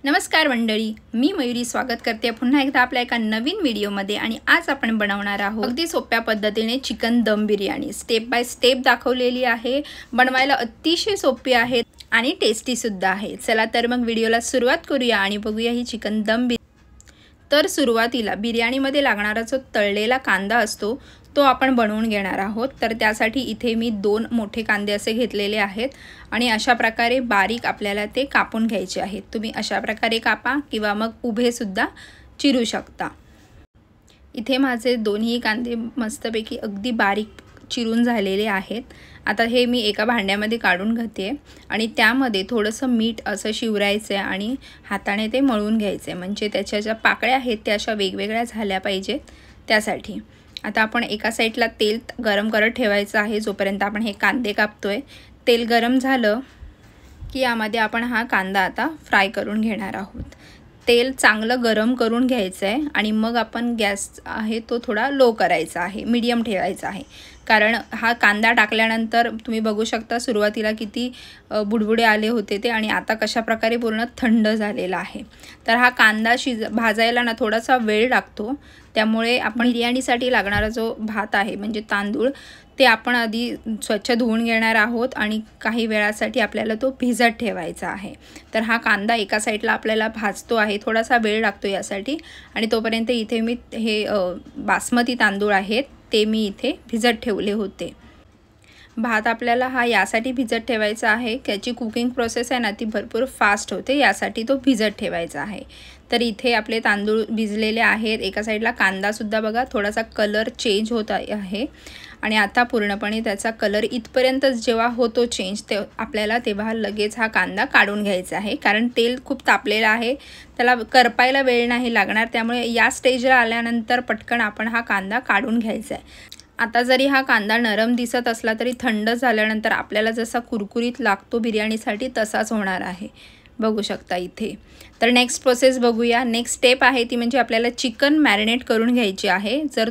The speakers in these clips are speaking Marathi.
नमस्कार मंडळी, मी मयुरी स्वागत करते पुन्हा एकदा आपल्या एका नवीन व्हिडिओमध्ये। आणि आज आपण बनवणार आहोत अगदी सोप्या पद्धतीने चिकन दम बिर्याणी। स्टेप बाय स्टेप दाखवलेली आहे, बनवायला अतिशय सोपी आहे आणि टेस्टी सुद्धा आहे। चला तर मग व्हिडिओला सुरुवात करूया आणि बघूया ही चिकन दम बिर्याणी। तर सुरुवातीला बिर्याणीमध्ये लागणारा जो तळलेला कांदा असतो तो आपण बनवून घेणार आहोत। तर त्यासाठी इथे मी 2 मोठे कांदे असे घेतलेले आहेत आणि अशा प्रकारे बारीक आपल्याला ते कापून घ्यायचे आहेत। तुम्ही अशा प्रकारे कापा किंवा मग उभे सुद्धा चिरू शकता। इथे माझे दोन्ही कांदे मस्तपैकी अगदी बारीक चिरून झालेले आहेत। आता हे मी एका भांड्यामध्ये काढून घेते आणि त्यामध्ये थोडंसं मीठ असं शिवरायचं आणि हाताने ते मळून घ्यायचे, म्हणजे त्याच्या ज्या पाकळ्या आहेत त्या अशा वेगवेगळ्या झाल्या पाहिजेत त्यासाठी। आता आपण एका साईडला तेल गरम करत ठेवायचं आहे जोपर्यंत आपण हे कांदे कापतोय। तेल गरम झालं की यामध्ये आपण हा कांदा आता फ्राय करून घेणार आहोत। तेल चांगलं गरम करून घ्यायचं आहे आणि मग आपण गॅस आहे तो थोडा लो करायचा आहे, मीडियम ठेवायचा आहे। कारण हा कांदा टाकल्यानंतर तुम्ही बघू शकता सुरुवातीला किती बुडबुडे आले होते ते आणि आता कशा प्रकारे पूर्ण थंड झालेला आहे। तर हा कांदा भाजायला ना थोडासा वेळ लागतो, त्यामुळे आपण बिर्याणीसाठी लागणारा जो भात आहे म्हणजे तांदूळ ते आपण आधी स्वच्छ धुवून घेणार आहोत आणि काही वेळासाठी आपल्याला तो भिजत ठेवायचा आहे। तर हा कांदा एका साईडला आपल्याला भाजतो आहे, थोडासा वेळ लागतो यासाठी। आणि तोपर्यंत इथे मी हे बासमती तांदूळ आहेत ते मी इथे भिजत ठेवले होते। भात आपल्याला हा यासाठी भिजत ठेवायचा आहे की याची कुकिंग प्रोसेस आहे ना ती भरपूर फास्ट होते, यासाठी तो भिजत ठेवायचा आहे। तर इथे आपले तांदूळ भिजलेले आहेत। एका साईडला कांदा सुद्धा बघा थोडासा कलर चेंज होत आहे आणि आता पूर्णपणे त्याचा कलर इथपर्यंत जेव्हा होतो चेंज ते आपल्याला तेव्हा लगेच हा कांदा काढून घ्यायचा आहे, कारण तेल खूप तापलेलं आहे, त्याला करपायला वेळ नाही लागणार। त्यामुळे या स्टेजला आल्यानंतर पटकन आपण हा कांदा काढून घ्यायचा आहे। आता जरी हा कांदा नरम दिसत असला तरी थंड झाल्यानंतर आपल्याला जसा कुरकुरीत लागतो बिर्याणीसाठी तसाच होणार आहे, बघू शकता इथे। तर नेक्स्ट प्रोसेस बघूया। नेक्स्ट स्टेप आहे ती म्हणजे आपल्याला चिकन मॅरिनेट करून घ्यायची आहे। जर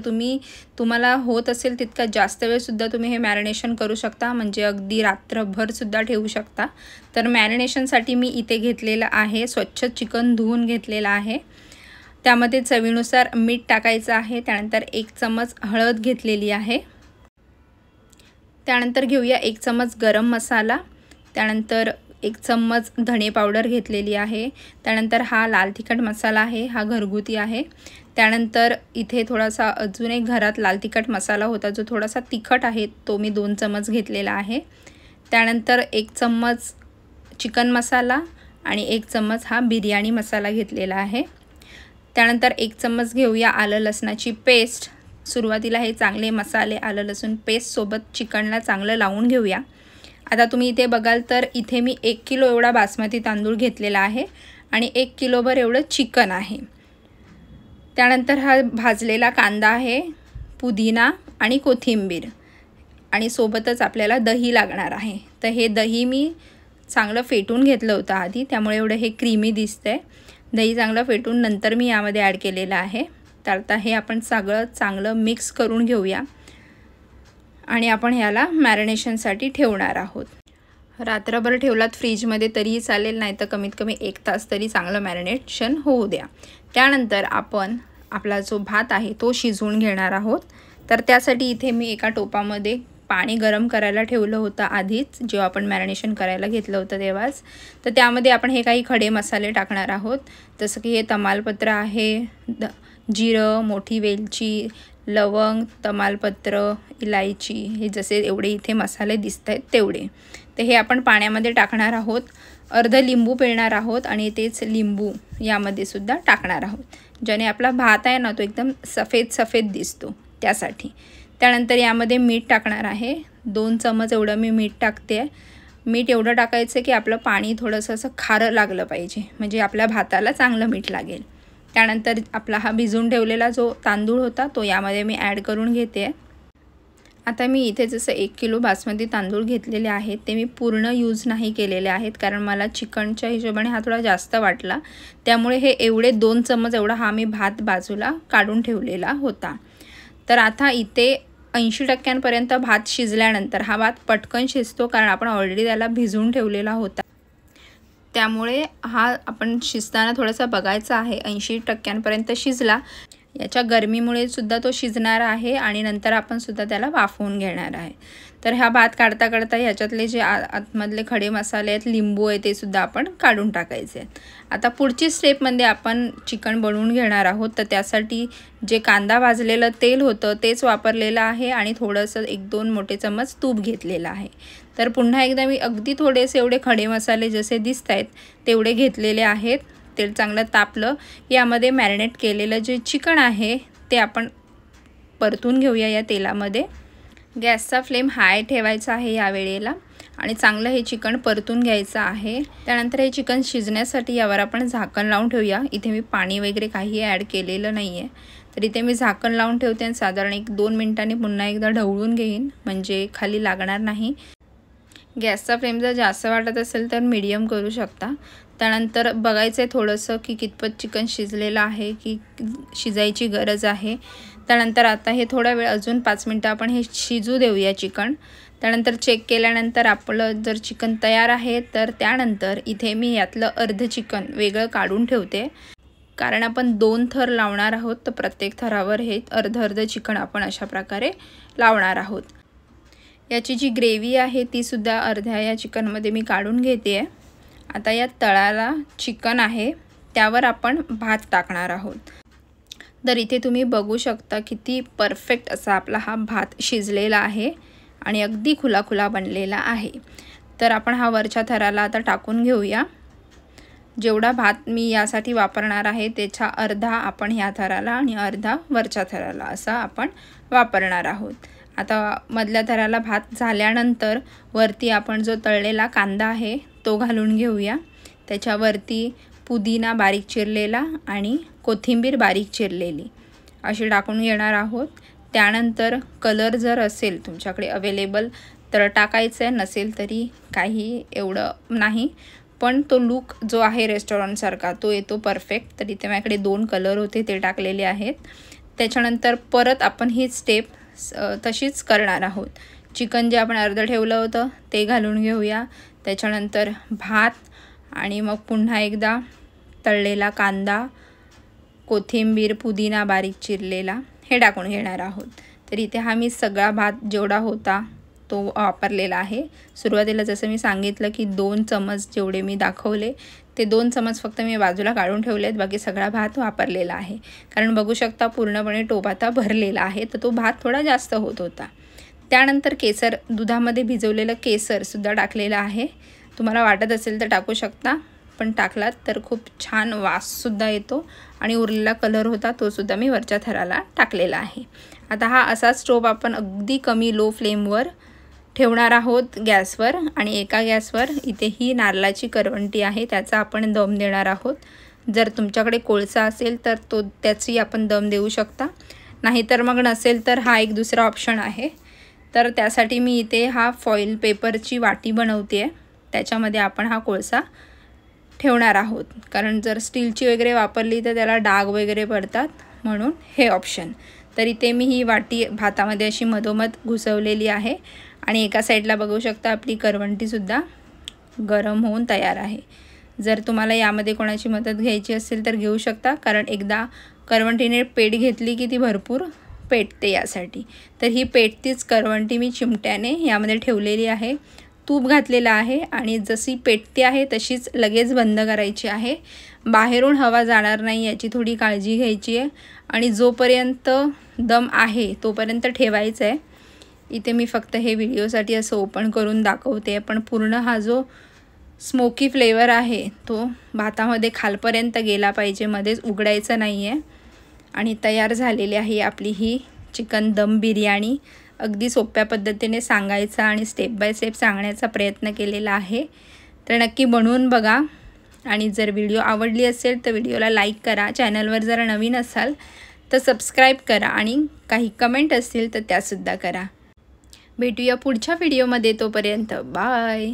तुम्हाला होत असेल तितका जास्त वेळ सुद्धा तुम्ही हे मॅरिनेशन करू शकता, म्हणजे अगदी रात्रभर सुद्धा ठेवू शकता। तर मॅरिनेशनसाठी मी इथे घेतलेलं आहे, स्वच्छ चिकन धुवून घेतलेलं आहे। त्यामध्ये चवीनुसार मीठ टाकायचं आहे, त्यानंतर 1 चमच हळद घेतलेली आहे, त्यानंतर घेऊया 1 चमच गरम मसाला, त्यानंतर 1 चम्मच धणे पावडर घेतलेली आहे, त्यानंतर हा लाल तिखट मसाला आहे, हा घरगुती आहे। त्यानंतर इथे थोडासा अजून एक घरात लाल तिखट मसाला होता जो थोडासा तिखट आहे, तो मी 2 चमच घेतलेला आहे। त्यानंतर 1 चम्मच चिकन मसाला आणि 1 चम्मच हा बिर्याणी मसाला घेतलेला आहे। त्यानंतर 1 चम्मच घेऊया आलं लसणाची पेस्ट। सुरुवातीला हे चांगले मसाले आलं लसूण पेस्ट सोबत चिकनला चांगलं लावून घेऊया। आता तुम्ही इथे बघाल तर इथे मी 1 किलो एवढा बासमती तांदूळ घेतलेला आहे आणि 1 किलोभर एवढं चिकन आहे। त्यानंतर हा भाजलेला कांदा आहे, पुदिना आणि कोथिंबीर आणि सोबतच आपल्याला दही लागणार आहे। तर हे दही मी चांगलं फेटून घेतलं होतं आधी, त्यामुळे एवढं हे क्रीमी दिसतंय। दही चांगलं फेटून नंतर मी यामध्ये ॲड केलेलं आहे। तर आता हे आपण सगळं चांगलं मिक्स करून घेऊया आणि आपण ह्याला मॅरिनेशनसाठी ठेवणार आहोत। रात्रभर ठेवलात फ्रीजमध्ये तरीही चालेल, नाही तर कमीत कमी 1 तास तरी चांगलं मॅरिनेशन होऊ द्या। त्यानंतर आपण आपला जो भात आहे तो शिजवून घेणार आहोत। तर त्यासाठी इथे मी एका टोपामध्ये पाणी गरम करायला ठेवलं होतं आधीच, जेव्हा आपण मॅरिनेशन करायला घेतलं होतं तेव्हाच। तर त्यामध्ये आपण हे काही खडे मसाले टाकणार आहोत, जसं की हे तमालपत्र आहे, जिरं, मोठी वेलची, लवंग, तमालपत्र, इलायची, हे जसे एवढे इथे मसाले दिसत आहेत तेवढे। तर हे आपण पाण्यामध्ये टाकणार आहोत, अर्ध लिंबू पिळणार आहोत आणि तेच लिंबू यामध्ये सुद्धा टाकणार आहोत, ज्याने आपला भात आहे ना तो एकदम सफेद सफेद दिसतो त्यासाठी। त्यानंतर यामध्ये मीठ टाकणार आहे, 2 चमच एवढं मी मीठ टाकते। मीठ एवढं टाकायचं की आपलं पाणी थोडंसं असं खारं लागलं पाहिजे, म्हणजे आपल्या भाताला चांगलं मीठ लागेल। त्यानंतर आपला हा भिजून ठेवलेला जो तांदूळ होता तो यामध्ये मी ॲड करून घेते। आता मी इथे जसं 1 किलो बासमती तांदूळ घेतलेले आहेत ते मी पूर्ण यूज नाही केलेले आहेत, कारण मला चिकनच्या हिशोबाने हा थोडा जास्त वाटला, त्यामुळे हे एवढे 2 चमच एवढा हा मी भात बाजूला काढून ठेवलेला होता। तर आता इथे 80% भात शिजल्यानंतर हा भात पटकन शिजतो, कारण आपण ऑलरेडी त्याला भिजवून ठेवलेला होता। त्यामुळे हा आपण शिजताना थोडासा बघायचा आहे. 80% शिजला. याच्या गरमीमुळे सुद्धा तो शिजणार आहे आणि नंतर आपण सुद्धा त्याला वाफवून घेणार आहे. तर हा भात काढता काढता ह्याच्यातले जे आतमधले खडे मसाले आहेत, लिंबू आहे, ते सुद्धा आपण काढून टाकायचे आहेत. आता पुढची स्टेपमध्ये आपण चिकन बनवून घेणार आहोत. तर त्यासाठी जे कांदा भाजलेलं तेल होतं तेच वापरलेलं आहे आणि थोडंसं 1-2 मोठे चम्मच तूप घेतलेलं आहे. तर पुन्हा एकदा मी अगदी थोडेसे एवढे खडे मसाले जसे दिसत आहेत तेवढे घेतलेले आहेत. तेल चांगलं तापलं. यामध्ये मॅरिनेट केलेलं जे चिकन आहे ते आपण परतून घेऊया या तेलामध्ये. गॅसचा फ्लेम हाय ठेवायचा आहे या वेळेला आणि चांगलं हे चिकन परतून घ्यायचं आहे. त्यानंतर हे चिकन शिजण्यासाठी यावर आपण झाकण लावून ठेवूया. इथे मी पाणी वगैरे काही ॲड केलेलं नाही आहे. तर इथे मी झाकण लावून ठेवते आणि साधारण 1-2 मिनिटांनी पुन्हा एकदा ढवळून घेईन, म्हणजे खाली लागणार नाही. गॅसचा फ्लेम जर जास्त वाटत असेल तर मीडियम करू शकता. त्यानंतर बघायचं आहे थोडंसं की कितपत चिकन शिजलेलं आहे की शिजायची गरज आहे. त्यानंतर आता हे थोडा वेळ अजून 5 मिनटं आपण हे शिजू देऊया चिकन. त्यानंतर चेक केल्यानंतर आपलं जर चिकन तयार आहे तर त्यानंतर इथे मी यातलं अर्ध चिकन वेगळं काढून ठेवते, कारण आपण 2 थर लावणार आहोत. तर प्रत्येक थरावर हे अर्ध चिकन आपण अशा प्रकारे लावणार आहोत. याची जी ग्रेव्ही आहे ती सुद्धा अर्ध्या या चिकनमध्ये मी काढून घेते आहे. आता या तळाला चिकन आहे त्यावर आपण भात टाकणार आहोत. तर इथे तुम्ही बघू शकता किती परफेक्ट असा आपला हा भात शिजलेला आहे आणि अगदी खुला बनलेला आहे. तर आपण हा वरच्या थराला आता टाकून घेऊया. जेवढा भात मी यासाठी वापरणार आहे त्याच्या अर्धा आपण ह्या थराला आणि अर्धा वरच्या थराला असा आपण वापरणार आहोत. आता मधल्या थराला भात झाल्यानंतर वरती आपण जो तळलेला कांदा आहे तो घालून घेऊया. त्याच्यावरती पुदिना बारीक चिरलेला आणि कोथिंबीर बारीक चिरलेली अशी टाकून घेणार आहोत. त्यानंतर कलर जर असेल तुमच्याकडे अवेलेबल तर टाकायचं आहे, नसेल तरी काही एवढं नाही, पण तो लुक जो आहे रेस्टॉरंटसारखा तो येतो परफेक्ट. तर इथे माझ्याकडे 2 कलर होते ते टाकलेले आहेत. त्याच्यानंतर परत आपण ही स्टेप तशीच करणार आहोत. चिकन जे आपण अर्ध ठेवलं होतं ते घालून घेऊया. त्याच्यानंतर भात आणि मग पुन्हा एकदा तळलेला कांदा, कोथिंबीर, पुदिना बारीक चिरलेला हे टाकून घेणार आहोत. तर इथे हा मी सगळा भात जेवढा होता तो वापरलेला आहे. सुरुवातीला जसं मी सांगितलं की 2 चमच जेवढे मी दाखवले ते 2 चमच फक्त मी बाजूला काढून ठेवलेत, बाकी सगळा भात वापरलेला आहे. कारण बघू शकता पूर्णपणे टोप आता भरलेला आहे, तर तो भात थोडा जास्त होत होता. त्यानंतर केसर, दुधामध्ये भिजवलेलं केसरसुद्धा टाकलेलं आहे. तुम्हाला वाटत असेल तर टाकू शकता, पण टाकलात तर खूप छान वाससुद्धा येतो. आणि उरलेला कलर होता तो सुद्धा मी वरच्या थराला टाकलेला आहे. आता हा असा स्टोव आपण अगदी कमी लो फ्लेमवर ठेवणार आहोत गॅसवर आणि एका गॅसवर इथे ही नारळाची करवंटी आहे त्याचा आपण दम देणार आहोत. जर तुमच्याकडे कोळसा असेल तर त्याची आपण दम देऊ शकता, नाहीतर मग नसेल तर हा एक दुसरा ऑप्शन आहे. तर त्यासाठी मी इथे हा फॉईल पेपरची वाटी बनवते आहे, त्याच्यामध्ये आपण हा कोळसा ठेवणार आहोत. कारण जर स्टीलची वगैरे वापरली तर त्याला डाग वगैरे पडतात, म्हणून हे ऑप्शन. तर इथे मी ही वाटी भातामध्ये अशी मधोमध घुसवलेली आहे आणि एका साईडला बघू शकता आपली करवंटीसुद्धा गरम होऊन तयार आहे. जर तुम्हाला यामध्ये कोणाची मदत घ्यायची असेल तर घेऊ शकता, कारण एकदा करवंटीने पेट घेतली की ती भरपूर पेटते यासाठी. तर ही पेटतीच करवंटी मी चिमट्याने यामध्ये ठेवलेली आहे. तूप घातलेलं आहे आणि जशी पेटते आहे तशीच लगेच बंद करायची आहे. बाहेरून हवा जाणार नाही याची थोडी काळजी घ्यायची आहे आणि जोपर्यंत दम आहे तोपर्यंत ठेवायचं आहे. इथे मी फक्त हे व्हिडिओसाठी असं ओपन करून दाखवते, पण पूर्ण हा जो स्मोकी फ्लेवर आहे तो भातामध्ये खालपर्यंत गेला पाहिजे, मध्येच उघडायचं नाही आहे. आणि तयार झालेली आहे आपली ही चिकन दम बिर्याणी. अगदी सोप्या पद्धतीने सांगायचा आणि स्टेप बाय स्टेप सांगण्याचा प्रयत्न केलेला आहे. तर नक्की बनवून बघा आणि जर व्हिडिओ आवडली असेल तर व्हिडिओला लाईक करा. चॅनलवर जर नवीन असाल तर सबस्क्राईब करा आणि काही कमेंट असतील तर त्यासुद्धा करा. भेटूया पुढच्या व्हिडिओमध्ये, तोपर्यंत बाय.